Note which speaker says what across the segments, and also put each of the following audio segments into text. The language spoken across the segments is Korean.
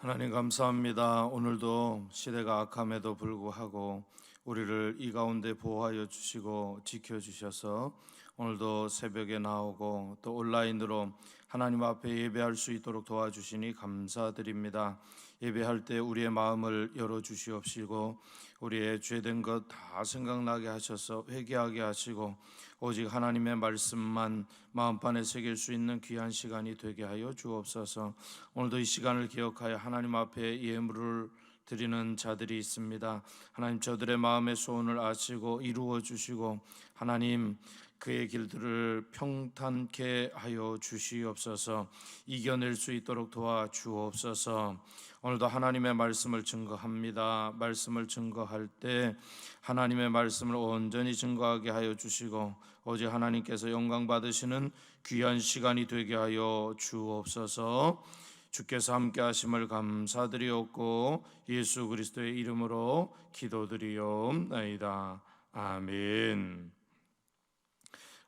Speaker 1: 하나님 감사합니다. 오늘도 시대가 악함에도 불구하고 우리를 이 가운데 보호하여 주시고 지켜주셔서 오늘도 새벽에 나오고 또 온라인으로 하나님 앞에 예배할 수 있도록 도와주시니 감사드립니다. 예배할 때 우리의 마음을 열어주시옵시고 우리의 죄된 것 다 생각나게 하셔서 회개하게 하시고 오직 하나님의 말씀만 마음판에 새길 수 있는 귀한 시간이 되게 하여 주옵소서. 오늘도 이 시간을 기억하여 하나님 앞에 예물을 드리는 자들이 있습니다. 하나님, 저들의 마음의 소원을 아시고 이루어 주시고 하나님, 그의 길들을 평탄케 하여 주시옵소서. 이겨낼 수 있도록 도와주옵소서. 오늘도 하나님의 말씀을 증거합니다. 말씀을 증거할 때 하나님의 말씀을 온전히 증거하게 하여 주시고 오직 하나님께서 영광 받으시는 귀한 시간이 되게 하여 주옵소서. 주께서 함께 하심을 감사드리옵고 예수 그리스도의 이름으로 기도드리옵나이다. 아멘.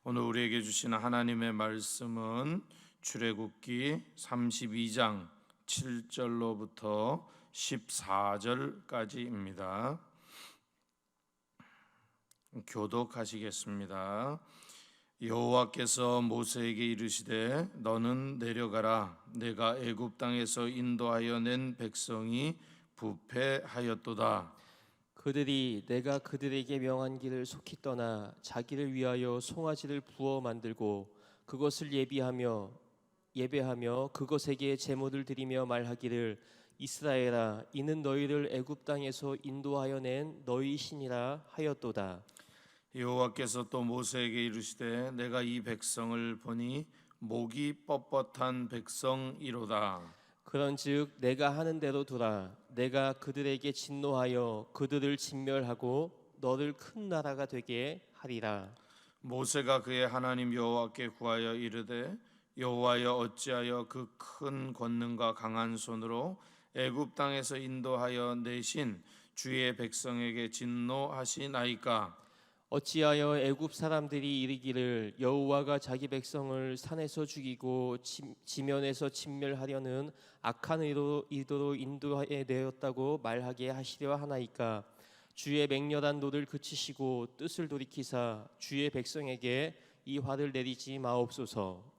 Speaker 1: 오늘 우리에게 주시는 하나님의 말씀은 출애굽기 32장 7절로부터 14절까지입니다. 교독하시겠습니다. 여호와께서 모세에게 이르시되 너는 내려가라. 내가 애굽 땅에서 인도하여 낸 백성이 부패하였도다.
Speaker 2: 그들이 내가 그들에게 명한 길을 속히 떠나 자기를 위하여 송아지를 부어 만들고 그것을 예배하며 그것에게 제물을 드리며 말하기를 이스라엘아 이는 너희를 애굽 땅에서 인도하여 낸 너희 신이라 하였도다.
Speaker 1: 여호와께서 또 모세에게 이르시되 내가 이 백성을 보니 목이 뻣뻣한 백성이로다.
Speaker 2: 그런즉 내가 하는 대로 두라. 내가 그들에게 진노하여 그들을 진멸하고 너를 큰 나라가 되게 하리라.
Speaker 1: 모세가 그의 하나님 여호와께 구하여 이르되 여호와여 어찌하여 그 큰 권능과 강한 손으로 애굽 땅에서 인도하여 내신 주의 백성에게 진노하시나이까.
Speaker 2: 어찌하여 애굽 사람들이 이르기를 여호와가 자기 백성을 산에서 죽이고 지면에서 진멸하려는 악한 의도로 인도해 내었다고 말하게 하시려 하나이까. 주의 맹렬한 노를 그치시고 뜻을 돌이키사 주의 백성에게 이 화를 내리지 마옵소서.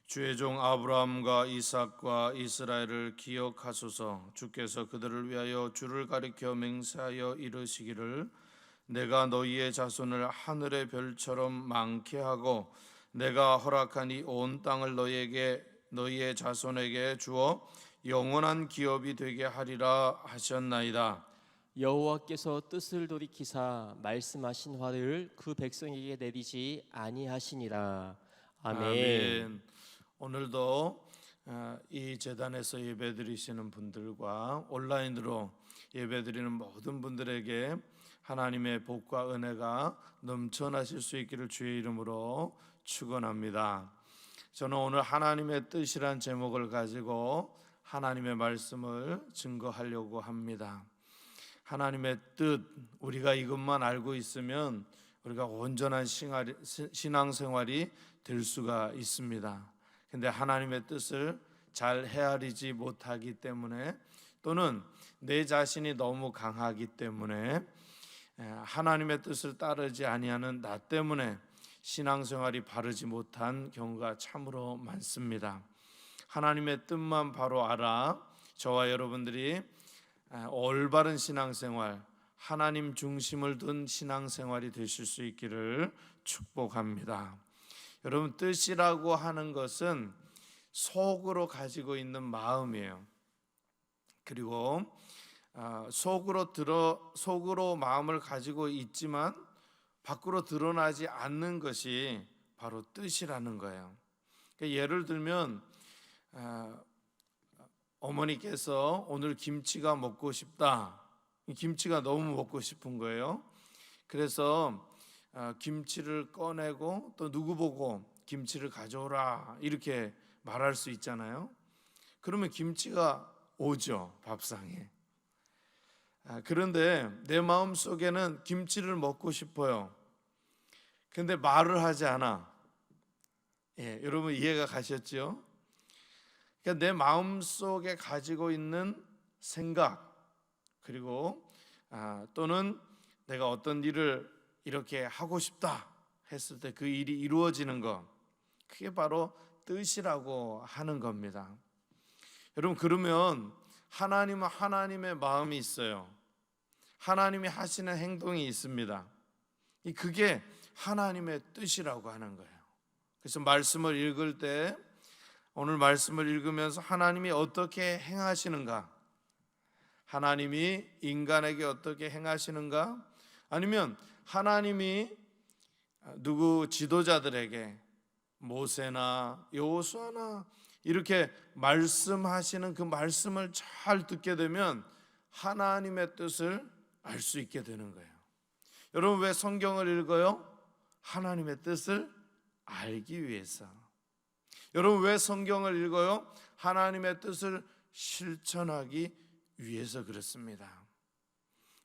Speaker 1: 주의 종 아브라함과 이삭과 이스라엘을 기억하소서. 주께서 그들을 위하여 주를 가리켜 맹세하여 이르시기를 내가 너희의 자손을 하늘의 별처럼 많게 하고 내가 허락한 이 온 땅을 너희의 자손에게 주어 영원한 기업이 되게 하리라 하셨나이다.
Speaker 2: 여호와께서 뜻을 돌이키사 말씀하신 화를 그 백성에게 내리지 아니하시니라. 아멘.
Speaker 1: 아멘. 오늘도 이 제단에서 예배드리시는 분들과 온라인으로 예배드리는 모든 분들에게 하나님의 복과 은혜가 넘쳐나실 수 있기를 주의 이름으로 축원합니다. 저는 오늘 하나님의 뜻이란 제목을 가지고 하나님의 말씀을 증거하려고 합니다. 하나님의 뜻, 우리가 이것만 알고 있으면 우리가 온전한 신앙생활이 될 수가 있습니다. 근데 하나님의 뜻을 잘 헤아리지 못하기 때문에 또는 내 자신이 너무 강하기 때문에 하나님의 뜻을 따르지 아니하는 나 때문에 신앙생활이 바르지 못한 경우가 참으로 많습니다. 하나님의 뜻만 바로 알아 저와 여러분들이 올바른 신앙생활, 하나님 중심을 둔 신앙생활이 되실 수 있기를 축복합니다. 여러분, 뜻이라고 하는 것은 속으로 가지고 있는 마음이에요. 그리고 속으로 마음을 가지고 있지만 밖으로 드러나지 않는 것이 바로 뜻이라는 거예요. 그러니까 예를 들면 어머니께서 오늘 김치가 먹고 싶다. 김치가 너무 먹고 싶은 거예요. 그래서 김치를 꺼내고 또 누구 보고 김치를 가져오라 이렇게 말할 수 있잖아요. 그러면 김치가 오죠, 밥상에. 그런데 내 마음속에는 김치를 먹고 싶어요. 근데 말을 하지 않아. 여러분 이해가 가셨죠? 그러니까 내 마음속에 가지고 있는 생각, 그리고 또는 내가 어떤 일을 이렇게 하고 싶다 했을 때 그 일이 이루어지는 것, 그게 바로 뜻이라고 하는 겁니다. 여러분, 그러면 하나님은 하나님의 마음이 있어요. 하나님이 하시는 행동이 있습니다. 그게 하나님의 뜻이라고 하는 거예요. 그래서 말씀을 읽을 때, 오늘 말씀을 읽으면서 하나님이 어떻게 행하시는가, 하나님이 인간에게 어떻게 행하시는가, 아니면 하나님이 누구 지도자들에게, 모세나 여호수아나 이렇게 말씀하시는 그 말씀을 잘 듣게 되면 하나님의 뜻을 알 수 있게 되는 거예요. 여러분, 왜 성경을 읽어요? 하나님의 뜻을 알기 위해서. 여러분, 왜 성경을 읽어요? 하나님의 뜻을 실천하기 위해서 그렇습니다.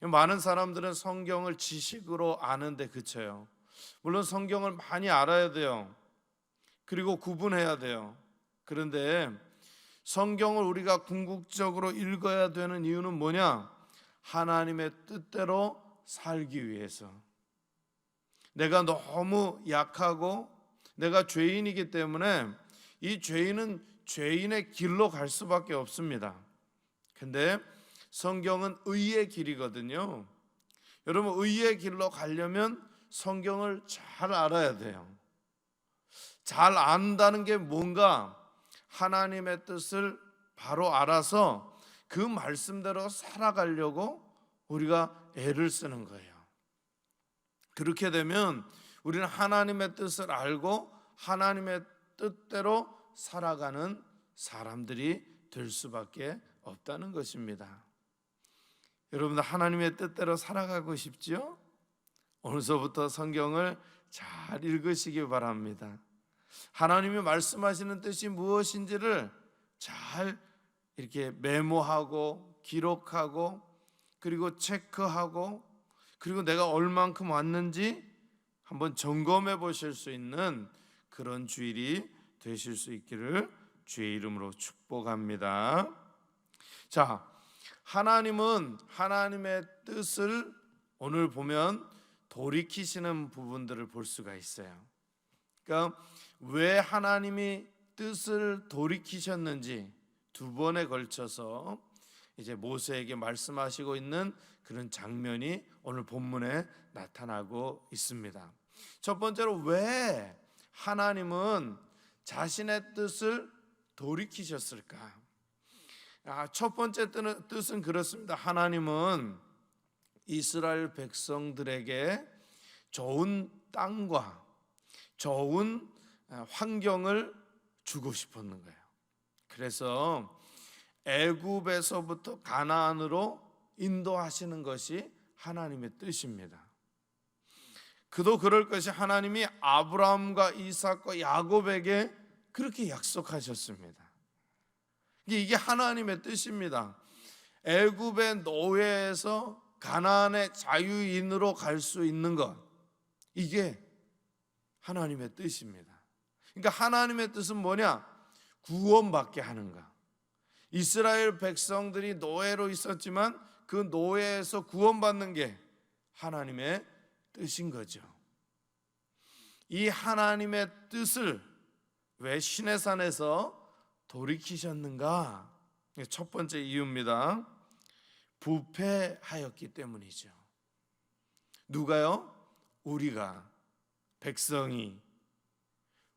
Speaker 1: 많은 사람들은 성경을 지식으로 아는데 그쳐요. 물론 성경을 많이 알아야 돼요. 그리고 구분해야 돼요. 그런데 성경을 우리가 궁극적으로 읽어야 되는 이유는 뭐냐? 하나님의 뜻대로 살기 위해서. 내가 너무 약하고 내가 죄인이기 때문에 이 죄인은 죄인의 길로 갈 수밖에 없습니다. 근데 성경은 의의 길이거든요. 여러분, 의의 길로 가려면 성경을 잘 알아야 돼요. 잘 안다는 게 뭔가, 하나님의 뜻을 바로 알아서 그 말씀대로 살아가려고 우리가 애를 쓰는 거예요. 그렇게 되면 우리는 하나님의 뜻을 알고 하나님의 뜻대로 살아가는 사람들이 될 수밖에 없다는 것입니다. 여러분들, 하나님의 뜻대로 살아가고 싶지요? 오늘서부터 성경을 잘 읽으시기 바랍니다. 하나님이 말씀하시는 뜻이 무엇인지를 잘 이렇게 메모하고 기록하고, 그리고 체크하고, 그리고 내가 얼만큼 왔는지 한번 점검해 보실 수 있는 그런 주일이 되실 수 있기를 주의 이름으로 축복합니다. 자, 하나님은 하나님의 뜻을 오늘 보면 돌이키시는 부분들을 볼 수가 있어요. 그러니까 왜 하나님이 뜻을 돌이키셨는지 두 번에 걸쳐서 이제 모세에게 말씀하시고 있는 그런 장면이 오늘 본문에 나타나고 있습니다. 첫 번째로, 왜 하나님은 자신의 뜻을 돌이키셨을까? 첫 번째 뜻은 그렇습니다. 하나님은 이스라엘 백성들에게 좋은 땅과 좋은 환경을 주고 싶었는 거예요. 그래서 애굽에서부터 가나안으로 인도하시는 것이 하나님의 뜻입니다. 그도 그럴 것이 하나님이 아브라함과 이삭과 야곱에게 그렇게 약속하셨습니다. 이게 하나님의 뜻입니다. 애굽의 노예에서 가나안의 자유인으로 갈 수 있는 것, 이게 하나님의 뜻입니다. 그러니까 하나님의 뜻은 뭐냐? 구원받게 하는 것. 이스라엘 백성들이 노예로 있었지만 그 노예에서 구원받는 게 하나님의 뜻인 거죠. 이 하나님의 뜻을 왜 시내산에서 돌이키셨는가? 첫 번째 이유입니다. 부패하였기 때문이죠. 누가요? 우리가, 백성이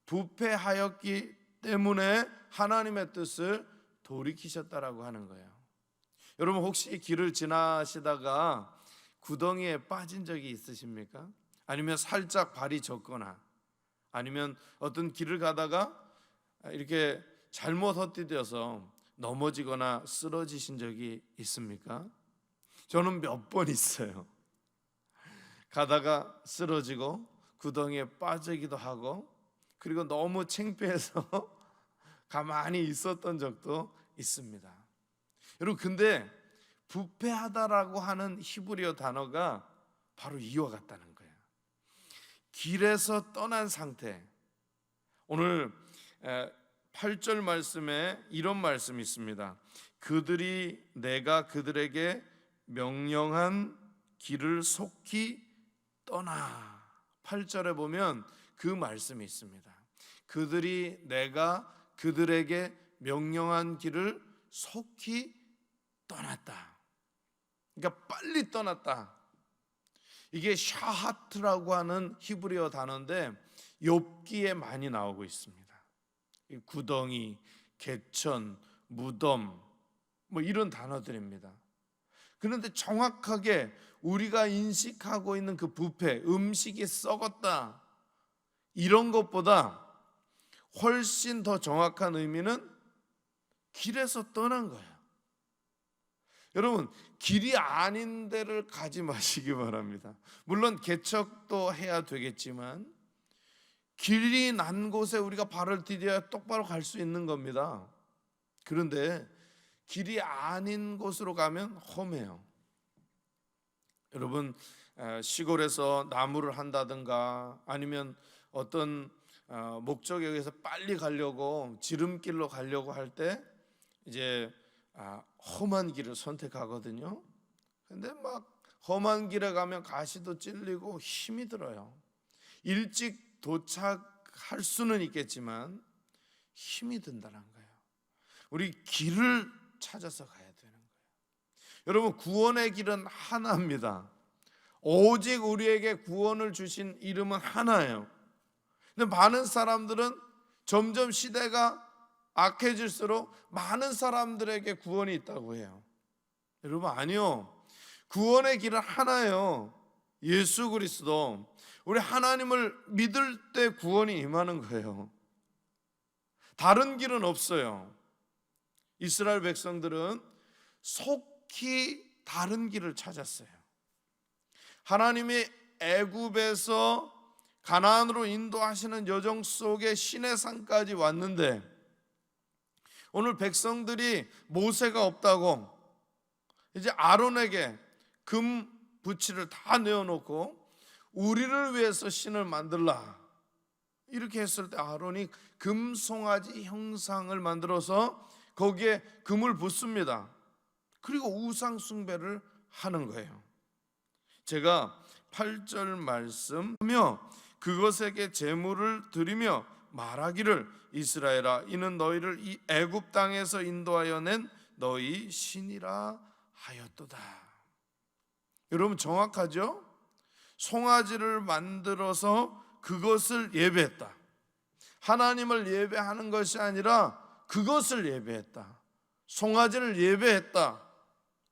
Speaker 1: 부패하였기 때문에 하나님의 뜻을 돌이키셨다라고 하는 거예요. 여러분, 혹시 길을 지나시다가 구덩이에 빠진 적이 있으십니까? 아니면 살짝 발이 젖거나, 아니면 어떤 길을 가다가 이렇게 잘못 헛디뎌서 넘어지거나 쓰러지신 적이 있습니까? 저는 몇 번 있어요. 가다가 쓰러지고 구덩이에 빠지기도 하고, 그리고 너무 창피해서 가만히 있었던 적도 있습니다. 여러분, 근데 부패하다라고 하는 히브리어 단어가 바로 이와 같다는 거예요. 길에서 떠난 상태. 오늘 8절 말씀에 이런 말씀이 있습니다. 그들이 내가 그들에게 명령한 길을 속히 떠나. 8절에 보면 그 말씀이 있습니다. 그들이 내가 그들에게 명령한 길을 속히 떠났다. 그러니까 빨리 떠났다. 이게 샤하트라고 하는 히브리어 단어인데 욥기에 많이 나오고 있습니다. 구덩이, 개천, 무덤 뭐 이런 단어들입니다. 그런데 정확하게 우리가 인식하고 있는 그 부패, 음식이 썩었다 이런 것보다 훨씬 더 정확한 의미는 길에서 떠난 거예요. 여러분, 길이 아닌 데를 가지 마시기 바랍니다. 물론 개척도 해야 되겠지만 길이 난 곳에 우리가 발을 디뎌야 똑바로 갈 수 있는 겁니다. 그런데 길이 아닌 곳으로 가면 험해요. 여러분, 시골에서 나무를 한다든가 아니면 어떤 목적에 의해서 빨리 가려고 지름길로 가려고 할 때 이제 험한 길을 선택하거든요. 근데 막 험한 길에 가면 가시도 찔리고 힘이 들어요. 일찍 도착할 수는 있겠지만 힘이 든다는 거예요. 우리 길을 찾아서 가야 되는 거예요. 여러분, 구원의 길은 하나입니다. 오직 우리에게 구원을 주신 이름은 하나예요. 근데 많은 사람들은 점점 시대가 악해질수록 많은 사람들에게 구원이 있다고 해요. 여러분, 아니요. 구원의 길은 하나예요. 예수 그리스도. 우리 하나님을 믿을 때 구원이 임하는 거예요. 다른 길은 없어요. 이스라엘 백성들은 속히 다른 길을 찾았어요. 하나님이 애굽에서 가나안으로 인도하시는 여정 속에 시내산까지 왔는데 오늘 백성들이 모세가 없다고 이제 아론에게 금 부치를 다 내어놓고 우리를 위해서 신을 만들라 이렇게 했을 때 아론이 금송아지 형상을 만들어서 거기에 금을 붓습니다. 그리고 우상 숭배를 하는 거예요. 제가 8절 말씀하며 그것에게 제물을 드리며 말하기를 이스라엘아 이는 너희를 이 애굽 땅에서 인도하여 낸 너희 신이라 하였도다. 여러분, 정확하죠? 송아지를 만들어서 그것을 예배했다. 하나님을 예배하는 것이 아니라 그것을 예배했다. 송아지를 예배했다.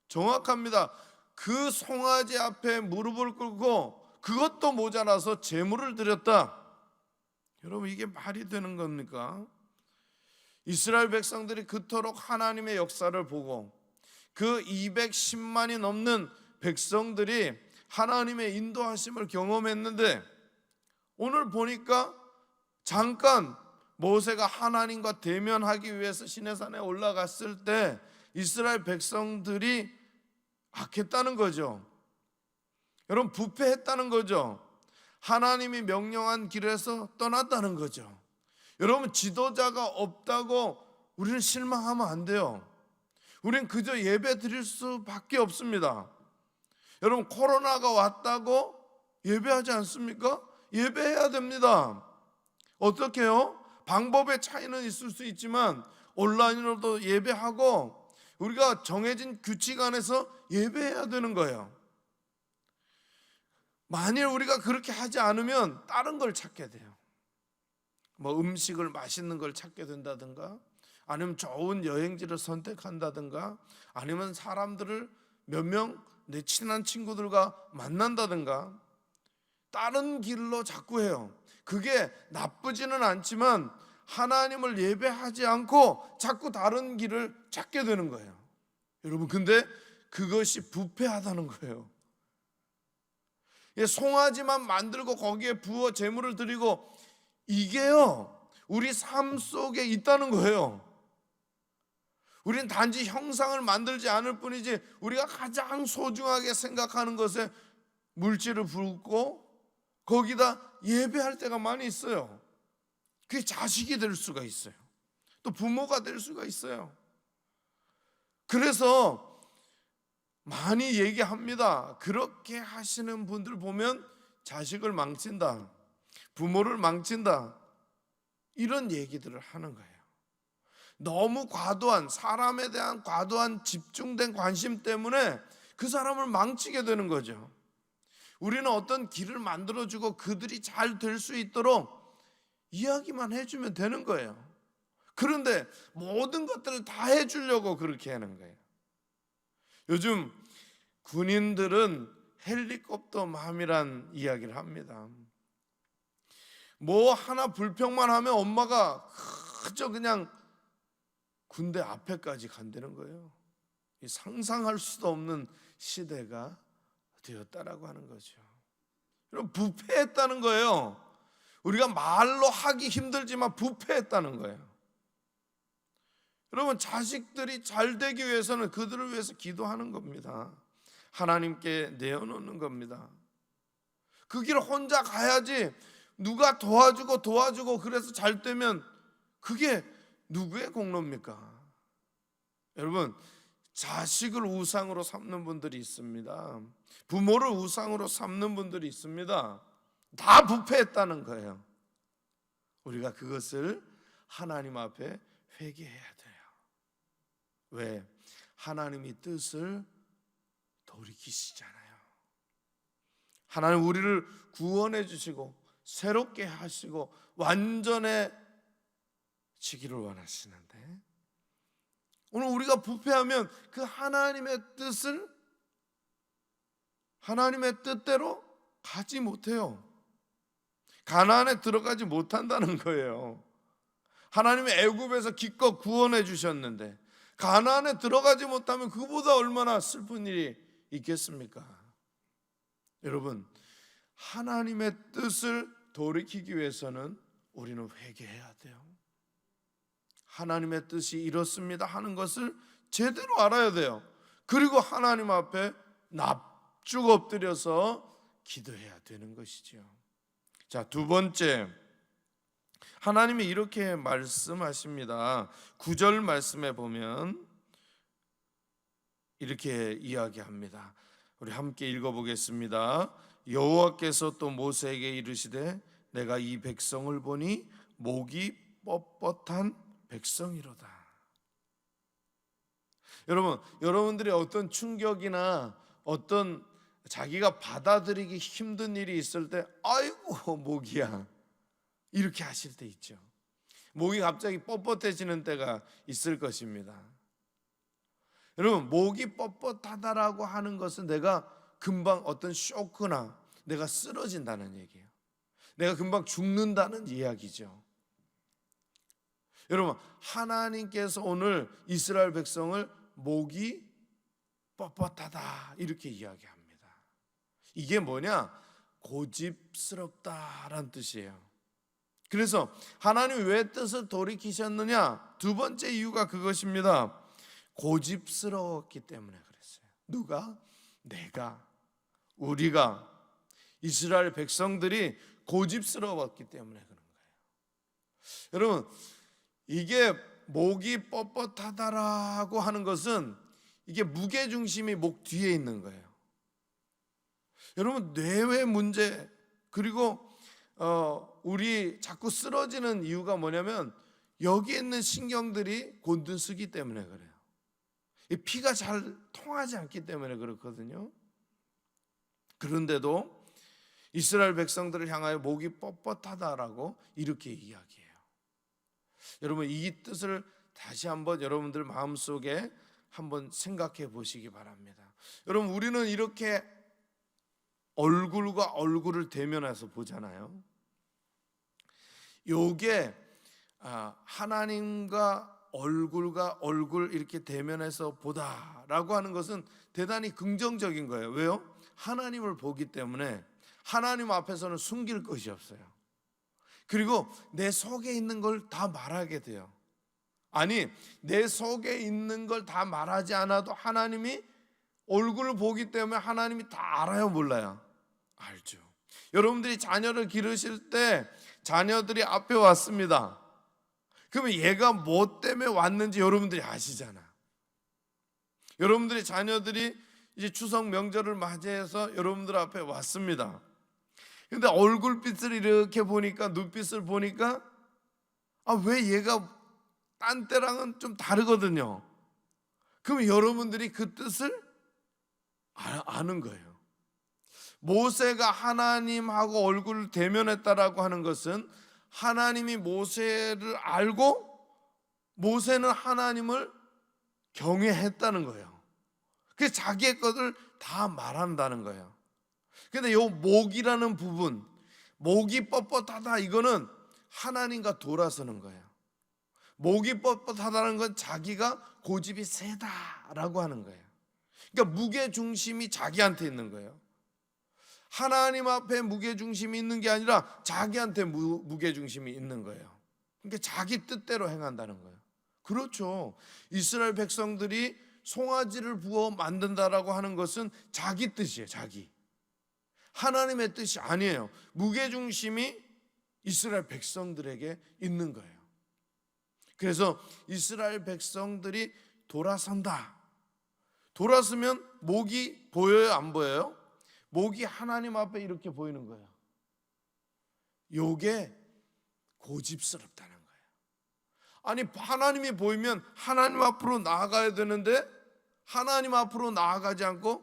Speaker 1: 정확합니다. 그 송아지 앞에 무릎을 꿇고 그것도 모자라서 제물을 드렸다. 여러분, 이게 말이 되는 겁니까? 이스라엘 백성들이 그토록 하나님의 역사를 보고 그 210만이 넘는 백성들이 하나님의 인도하심을 경험했는데 오늘 보니까 잠깐 모세가 하나님과 대면하기 위해서 시내산에 올라갔을 때 이스라엘 백성들이 악했다는 거죠. 여러분, 부패했다는 거죠. 하나님이 명령한 길에서 떠났다는 거죠. 여러분, 지도자가 없다고 우리는 실망하면 안 돼요. 우리는 그저 예배 드릴 수밖에 없습니다. 여러분, 코로나가 왔다고 예배하지 않습니까? 예배해야 됩니다. 어떻게 해요? 방법의 차이는 있을 수 있지만 온라인으로도 예배하고 우리가 정해진 규칙 안에서 예배해야 되는 거예요. 만일 우리가 그렇게 하지 않으면 다른 걸 찾게 돼요. 뭐 음식을 맛있는 걸 찾게 된다든가 아니면 좋은 여행지를 선택한다든가 아니면 사람들을 몇 명 내 친한 친구들과 만난다든가 다른 길로 자꾸 해요. 그게 나쁘지는 않지만 하나님을 예배하지 않고 자꾸 다른 길을 찾게 되는 거예요. 여러분, 근데 그것이 부패하다는 거예요. 송아지만 만들고 거기에 부어 제물을 드리고 이게요 우리 삶 속에 있다는 거예요. 우리는 단지 형상을 만들지 않을 뿐이지 우리가 가장 소중하게 생각하는 것에 물질을 붓고 거기다 예배할 때가 많이 있어요. 그게 자식이 될 수가 있어요. 또 부모가 될 수가 있어요. 그래서 많이 얘기합니다. 그렇게 하시는 분들 보면 자식을 망친다, 부모를 망친다, 이런 얘기들을 하는 거예요. 너무 과도한, 사람에 대한 과도한 집중된 관심 때문에 그 사람을 망치게 되는 거죠. 우리는 어떤 길을 만들어주고 그들이 잘 될 수 있도록 이야기만 해주면 되는 거예요. 그런데 모든 것들을 다 해주려고 그렇게 하는 거예요. 요즘 군인들은 헬리콥터 맘이란 이야기를 합니다. 뭐 하나 불평만 하면 엄마가 그저 그냥 군대 앞에까지 간다는 거예요. 상상할 수도 없는 시대가 되었다라고 하는 거죠. 여러분, 부패했다는 거예요. 우리가 말로 하기 힘들지만 부패했다는 거예요. 여러분, 자식들이 잘 되기 위해서는 그들을 위해서 기도하는 겁니다. 하나님께 내어놓는 겁니다. 그 길을 혼자 가야지 누가 도와주고 그래서 잘 되면 그게 누구의 공로입니까? 여러분, 자식을 우상으로 삼는 분들이 있습니다. 부모를 우상으로 삼는 분들이 있습니다. 다 부패했다는 거예요. 우리가 그것을 하나님 앞에 회개해야 돼요. 왜? 하나님이 뜻을 돌이키시잖아요. 하나님 우리를 구원해 주시고 새롭게 하시고 완전해지기를 원하시는데, 오늘 우리가 부패하면 그 하나님의 뜻대로 가지 못해요. 가나안에 들어가지 못한다는 거예요. 하나님이 애굽에서 기껏 구원해 주셨는데 가나안에 들어가지 못하면 그보다 얼마나 슬픈 일이 있겠습니까? 여러분, 하나님의 뜻을 돌이키기 위해서는 우리는 회개해야 돼요. 하나님의 뜻이 이렇습니다 하는 것을 제대로 알아야 돼요. 그리고 하나님 앞에 납죽 엎드려서 기도해야 되는 것이죠. 자, 두 번째, 하나님이 이렇게 말씀하십니다. 9절 말씀에 보면 이렇게 이야기합니다. 우리 함께 읽어보겠습니다. 여호와께서 또 모세에게 이르시되 내가 이 백성을 보니 목이 뻣뻣한 백성이로다. 여러분들이 어떤 충격이나 어떤 자기가 받아들이기 힘든 일이 있을 때 아이고 목이야 이렇게 하실 때 있죠. 목이 갑자기 뻣뻣해지는 때가 있을 것입니다. 여러분, 목이 뻣뻣하다라고 하는 것은 내가 금방 어떤 쇼크나 내가 쓰러진다는 얘기예요. 내가 금방 죽는다는 이야기죠. 여러분, 하나님께서 오늘 이스라엘 백성을 목이 뻣뻣하다 이렇게 이야기합니다. 이게 뭐냐? 고집스럽다라는 뜻이에요. 그래서 하나님이 왜 뜻을 돌이키셨느냐? 두 번째 이유가 그것입니다. 고집스러웠기 때문에 그랬어요. 누가? 내가, 우리가, 이스라엘 백성들이 고집스러웠기 때문에 그런 거예요. 여러분, 이게 목이 뻣뻣하다라고 하는 것은 이게 무게중심이 목 뒤에 있는 거예요. 여러분, 뇌의 문제, 그리고 우리 자꾸 쓰러지는 이유가 뭐냐면 여기에 있는 신경들이 곤두서기 때문에 그래요. 피가 잘 통하지 않기 때문에 그렇거든요. 그런데도 이스라엘 백성들을 향하여 목이 뻣뻣하다라고 이렇게 이야기해요. 여러분, 이 뜻을 다시 한번 여러분들 마음속에 한번 생각해 보시기 바랍니다. 여러분, 우리는 이렇게 얼굴과 얼굴을 대면해서 보잖아요. 요게 하나님과 얼굴 이렇게 대면해서 보다라고 하는 것은 대단히 긍정적인 거예요. 왜요? 하나님을 보기 때문에 하나님 앞에서는 숨길 것이 없어요. 그리고 내 속에 있는 걸 다 말하게 돼요. 아니, 내 속에 있는 걸 다 말하지 않아도 하나님이 얼굴을 보기 때문에 하나님이 다 알아요, 몰라요? 알죠. 여러분들이 자녀를 기르실 때 자녀들이 앞에 왔습니다. 그러면 얘가 뭐 때문에 왔는지 여러분들이 아시잖아. 여러분들의 자녀들이 이제 추석 명절을 맞이해서 여러분들 앞에 왔습니다. 근데 얼굴빛을 이렇게 보니까, 눈빛을 보니까 왜 얘가 딴 때랑은 좀 다르거든요. 그럼 여러분들이 그 뜻을 아는 거예요. 모세가 하나님하고 얼굴을 대면했다라고 하는 것은 하나님이 모세를 알고 모세는 하나님을 경외했다는 거예요. 그래서 자기의 것을 다 말한다는 거예요. 근데 요 목이라는 부분, 목이 뻣뻣하다, 이거는 하나님과 돌아서는 거예요. 목이 뻣뻣하다는 건 자기가 고집이 세다라고 하는 거예요. 그러니까 무게중심이 자기한테 있는 거예요. 하나님 앞에 무게중심이 있는 게 아니라 자기한테 무게중심이 있는 거예요. 그러니까 자기 뜻대로 행한다는 거예요. 그렇죠. 이스라엘 백성들이 송아지를 부어 만든다라고 하는 것은 자기 뜻이에요. 자기. 하나님의 뜻이 아니에요. 무게중심이 이스라엘 백성들에게 있는 거예요. 그래서 이스라엘 백성들이 돌아선다. 돌아서면 목이 보여요, 안 보여요? 목이 하나님 앞에 이렇게 보이는 거예요. 요게 고집스럽다는 거예요. 아니, 하나님이 보이면 하나님 앞으로 나아가야 되는데 하나님 앞으로 나아가지 않고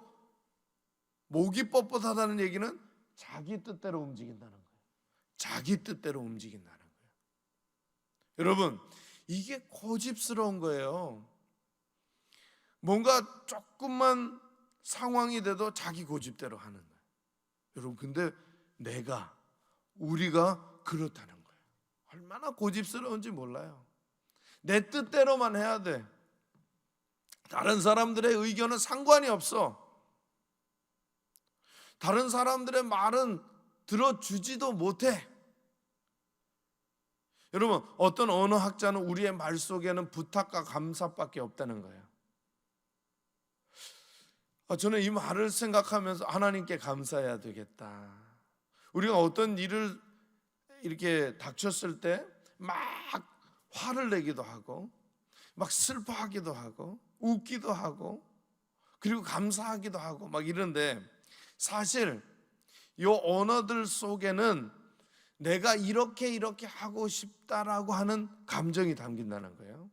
Speaker 1: 목이 뻣뻣하다는 얘기는 자기 뜻대로 움직인다는 거예요. 자기 뜻대로 움직인다는 거예요. 여러분, 이게 고집스러운 거예요. 뭔가 조금만 상황이 돼도 자기 고집대로 하는 거예요. 여러분, 근데 우리가 그렇다는 거예요. 얼마나 고집스러운지 몰라요. 내 뜻대로만 해야 돼. 다른 사람들의 의견은 상관이 없어. 다른 사람들의 말은 들어주지도 못해. 여러분, 어떤 언어학자는 우리의 말 속에는 부탁과 감사밖에 없다는 거예요. 저는 이 말을 생각하면서 하나님께 감사해야 되겠다. 우리가 어떤 일을 이렇게 닥쳤을 때 막 화를 내기도 하고 막 슬퍼하기도 하고 웃기도 하고 그리고 감사하기도 하고 막 이런데, 사실 이 언어들 속에는 내가 이렇게 하고 싶다라고 하는 감정이 담긴다는 거예요.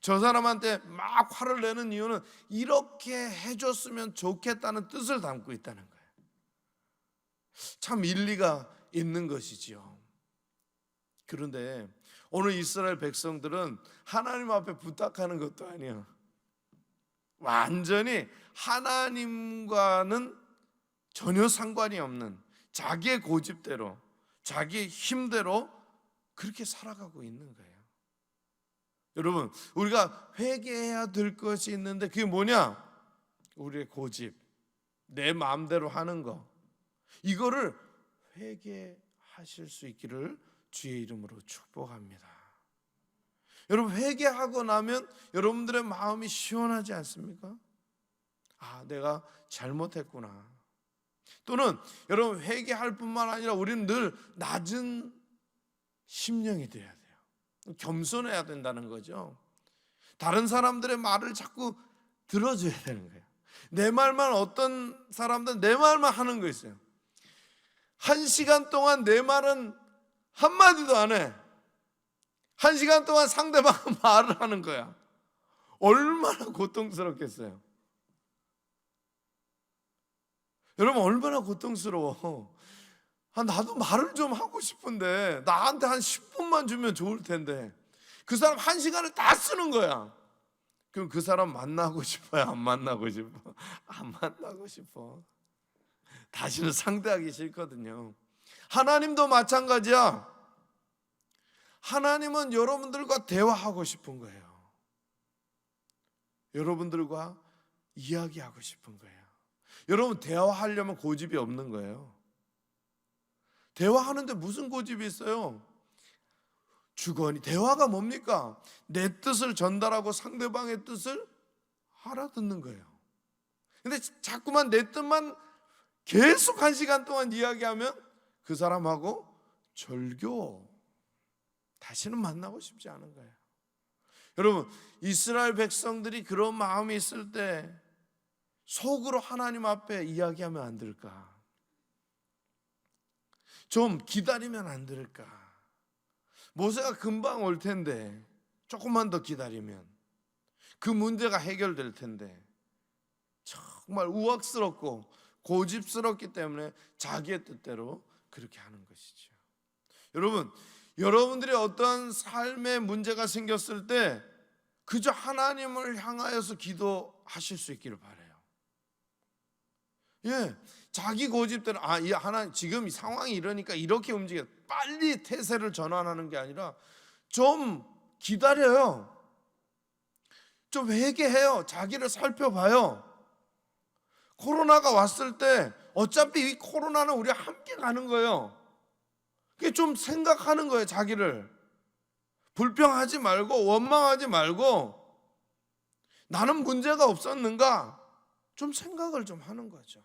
Speaker 1: 저 사람한테 막 화를 내는 이유는 이렇게 해줬으면 좋겠다는 뜻을 담고 있다는 거예요. 참 일리가 있는 것이지요. 그런데 오늘 이스라엘 백성들은 하나님 앞에 부탁하는 것도 아니에요. 완전히 하나님과는 전혀 상관이 없는 자기의 고집대로, 자기의 힘대로 그렇게 살아가고 있는 거예요. 여러분, 우리가 회개해야 될 것이 있는데 그게 뭐냐? 우리의 고집, 내 마음대로 하는 거, 이거를 회개하실 수 있기를 주의 이름으로 축복합니다. 여러분, 회개하고 나면 여러분들의 마음이 시원하지 않습니까? 내가 잘못했구나. 또는 여러분, 회개할 뿐만 아니라 우리는 늘 낮은 심령이 돼야 돼요. 겸손해야 된다는 거죠. 다른 사람들의 말을 자꾸 들어줘야 되는 거예요. 내 말만, 어떤 사람들은 내 말만 하는 거 있어요. 1시간 동안 내 말은 한마디도 안 해. 1시간 동안 상대방 말을 하는 거야. 얼마나 고통스럽겠어요. 여러분, 얼마나 고통스러워. 나도 말을 좀 하고 싶은데 나한테 한 10분만 주면 좋을 텐데 그 사람 1시간을 다 쓰는 거야. 그럼 그 사람 만나고 싶어요? 안 만나고 싶어? 안 만나고 싶어. 다시는 상대하기 싫거든요. 하나님도 마찬가지야. 하나님은 여러분들과 대화하고 싶은 거예요. 여러분들과 이야기하고 싶은 거예요. 여러분, 대화하려면 고집이 없는 거예요. 대화하는데 무슨 고집이 있어요? 주거니. 대화가 뭡니까? 내 뜻을 전달하고 상대방의 뜻을 알아듣는 거예요. 근데 자꾸만 내 뜻만 계속 1시간 동안 이야기하면 그 사람하고 절교. 다시는 만나고 싶지 않은 거예요. 여러분, 이스라엘 백성들이 그런 마음이 있을 때 속으로 하나님 앞에 이야기하면 안 될까? 좀 기다리면 안 될까? 모세가 금방 올 텐데 조금만 더 기다리면 그 문제가 해결될 텐데, 정말 우악스럽고 고집스럽기 때문에 자기의 뜻대로 그렇게 하는 것이죠. 여러분, 여러분들이 어떠한 삶의 문제가 생겼을 때 그저 하나님을 향하여서 기도하실 수 있기를 바라요. 예, 자기 고집대로 이 하나님 지금 이 상황이 이러니까 이렇게 움직여 빨리 태세를 전환하는 게 아니라 좀 기다려요. 좀 회개해요. 자기를 살펴봐요. 코로나가 왔을 때 어차피 이 코로나는 우리가 함께 가는 거예요. 그게 좀 생각하는 거예요. 자기를 불평하지 말고 원망하지 말고 나는 문제가 없었는가 좀 생각을 좀 하는 거죠.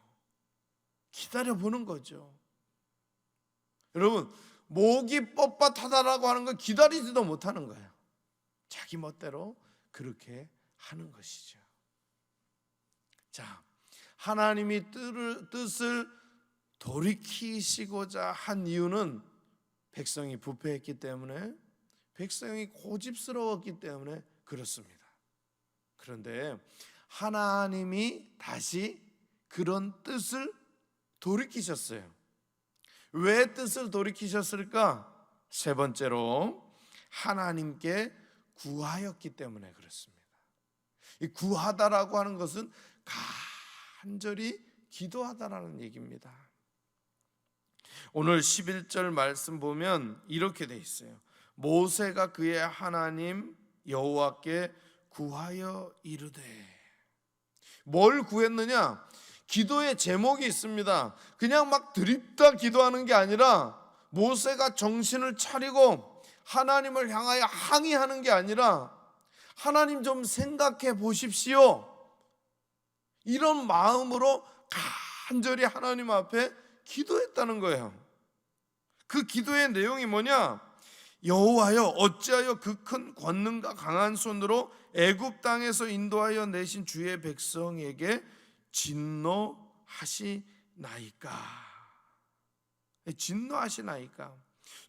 Speaker 1: 기다려보는 거죠. 여러분, 목이 뻣뻣하다라고 하는 건 기다리지도 못하는 거예요. 자기 멋대로 그렇게 하는 것이죠. 자, 하나님이 뜻을 돌이키시고자 한 이유는 백성이 부패했기 때문에, 백성이 고집스러웠기 때문에 그렇습니다. 그런데 하나님이 다시 그런 뜻을 돌이키셨어요. 왜 뜻을 돌이키셨을까? 세 번째로 하나님께 구하였기 때문에 그렇습니다. 이 구하다라고 하는 것은 간절히 기도하다라는 얘기입니다. 오늘 11절 말씀 보면 이렇게 돼 있어요. 모세가 그의 하나님 여호와께 구하여 이르되. 뭘 구했느냐? 기도의 제목이 있습니다. 그냥 막 드립다 기도하는 게 아니라 모세가 정신을 차리고 하나님을 향하여 항의하는 게 아니라 하나님 좀 생각해 보십시오. 이런 마음으로 간절히 하나님 앞에 기도했다는 거예요. 그 기도의 내용이 뭐냐? 여호와여, 어찌하여 그 큰 권능과 강한 손으로 애굽 땅에서 인도하여 내신 주의 백성에게 진노하시나이까? 진노하시나이까?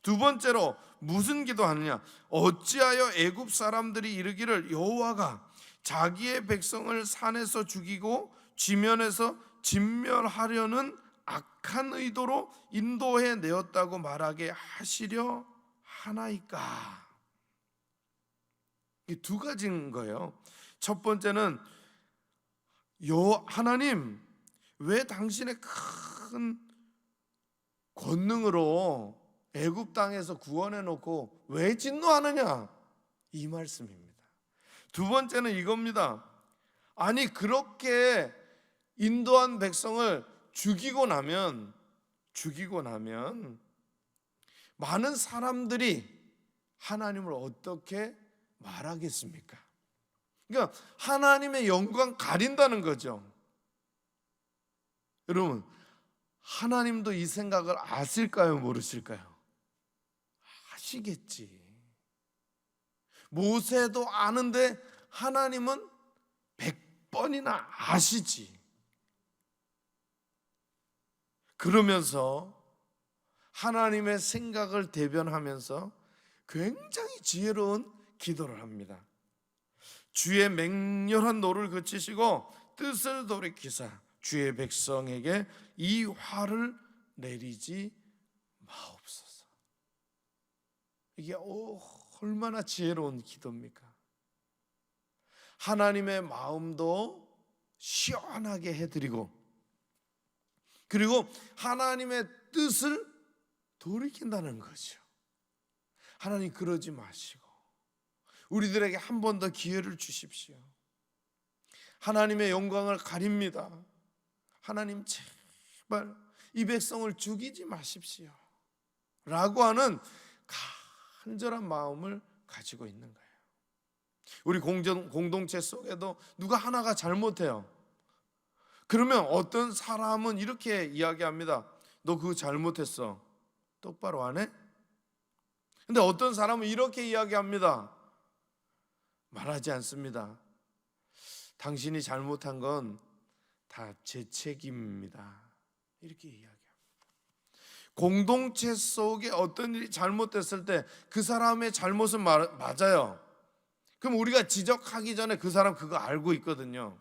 Speaker 1: 두 번째로 무슨 기도하느냐? 어찌하여 애굽 사람들이 이르기를 여호와가 자기의 백성을 산에서 죽이고 지면에서 진멸하려는 악한 의도로 인도해 내었다고 말하게 하시려 하나이까? 이 두 가지인 거예요. 첫 번째는 하나님, 왜 당신의 큰 권능으로 애굽 땅에서 구원해 놓고 왜 진노하느냐? 이 말씀입니다. 두 번째는 이겁니다. 아니, 그렇게 인도한 백성을 죽이고 나면 많은 사람들이 하나님을 어떻게 말하겠습니까? 그러니까 하나님의 영광 가린다는 거죠. 여러분, 하나님도 이 생각을 아실까요? 모르실까요? 아시겠지. 모세도 아는데 하나님은 100번이나 아시지. 그러면서 하나님의 생각을 대변하면서 굉장히 지혜로운 기도를 합니다. 주의 맹렬한 노를 그치시고 뜻을 돌이키사 주의 백성에게 이 화를 내리지 마옵소서. 이게 얼마나 지혜로운 기도입니까? 하나님의 마음도 시원하게 해드리고, 그리고 하나님의 뜻을 돌이킨다는 거죠. 하나님, 그러지 마시고 우리들에게 한 번 더 기회를 주십시오. 하나님의 영광을 가립니다. 하나님, 제발 이 백성을 죽이지 마십시오 라고 하는 간절한 마음을 가지고 있는 거예요. 우리 공동체 속에도 누가 하나가 잘못해요. 그러면 어떤 사람은 이렇게 이야기합니다. 너 그거 잘못했어. 똑바로 안 해? 근데 어떤 사람은 이렇게 이야기합니다. 말하지 않습니다. 당신이 잘못한 건 다 제 책임입니다. 이렇게 이야기합니다. 공동체 속에 어떤 일이 잘못됐을 때 그 사람의 잘못은 맞아요. 그럼 우리가 지적하기 전에 그 사람 그거 알고 있거든요.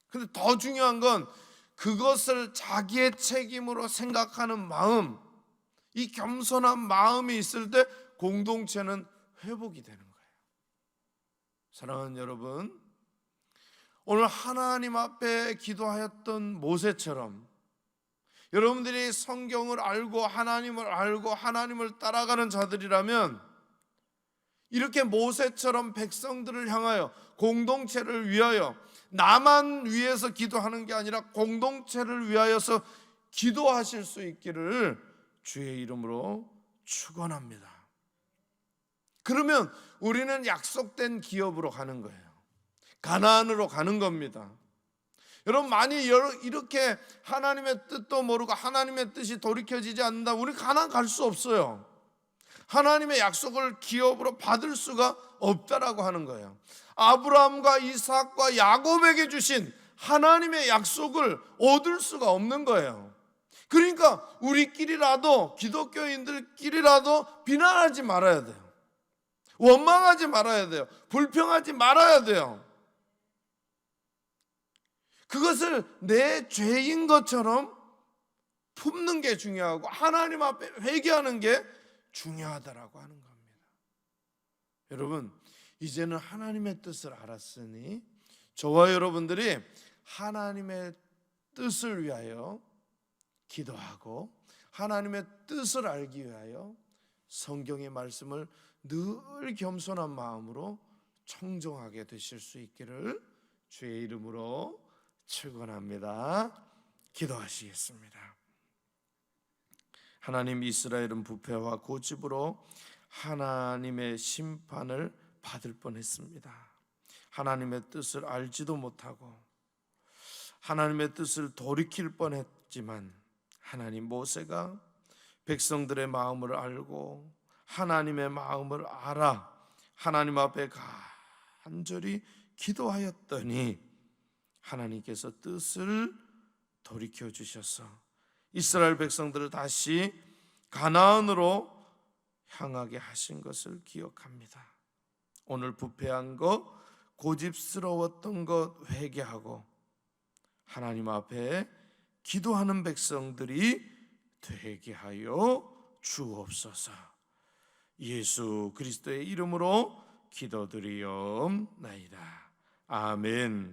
Speaker 1: 근데 더 중요한 건 그것을 자기의 책임으로 생각하는 마음, 이 겸손한 마음이 있을 때 공동체는 회복이 되는 거예요. 사랑하는 여러분, 오늘 하나님 앞에 기도하였던 모세처럼 여러분들이 성경을 알고 하나님을 따라가는 자들이라면 이렇게 모세처럼 백성들을 향하여, 공동체를 위하여, 나만 위해서 기도하는 게 아니라 공동체를 위하여서 기도하실 수 있기를 주의 이름으로 축원합니다. 그러면 우리는 약속된 기업으로 가는 거예요. 가나안으로 가는 겁니다. 여러분, 만약 이렇게 하나님의 뜻도 모르고 하나님의 뜻이 돌이켜지지 않는다, 우리 가나안 갈 수 없어요. 하나님의 약속을 기업으로 받을 수가 없다라고 하는 거예요. 아브라함과 이삭과 야곱에게 주신 하나님의 약속을 얻을 수가 없는 거예요. 그러니까 우리끼리라도, 기독교인들끼리라도 비난하지 말아야 돼요. 원망하지 말아야 돼요. 불평하지 말아야 돼요. 그것을 내 죄인 것처럼 품는 게 중요하고 하나님 앞에 회개하는 게 중요하다라고 하는 겁니다. 여러분, 이제는 하나님의 뜻을 알았으니 저와 여러분들이 하나님의 뜻을 위하여 기도하고 하나님의 뜻을 알기 위하여 성경의 말씀을 늘 겸손한 마음으로 청종하게 되실 수 있기를 주의 이름으로 축원합니다. 기도하시겠습니다. 하나님, 이스라엘은 부패와 고집으로 하나님의 심판을 받을 뻔했습니다. 하나님의 뜻을 알지도 못하고 하나님의 뜻을 돌이킬 뻔했지만 하나님, 모세가 백성들의 마음을 알고 하나님의 마음을 알아 하나님 앞에 간절히 기도하였더니 하나님께서 뜻을 돌이켜 주셔서 이스라엘 백성들을 다시 가나안으로 향하게 하신 것을 기억합니다. 오늘 부패한 것, 고집스러웠던 것 회개하고 하나님 앞에 기도하는 백성들이 되게 하여 주옵소서. 예수 그리스도의 이름으로 기도드리옵나이다. 아멘.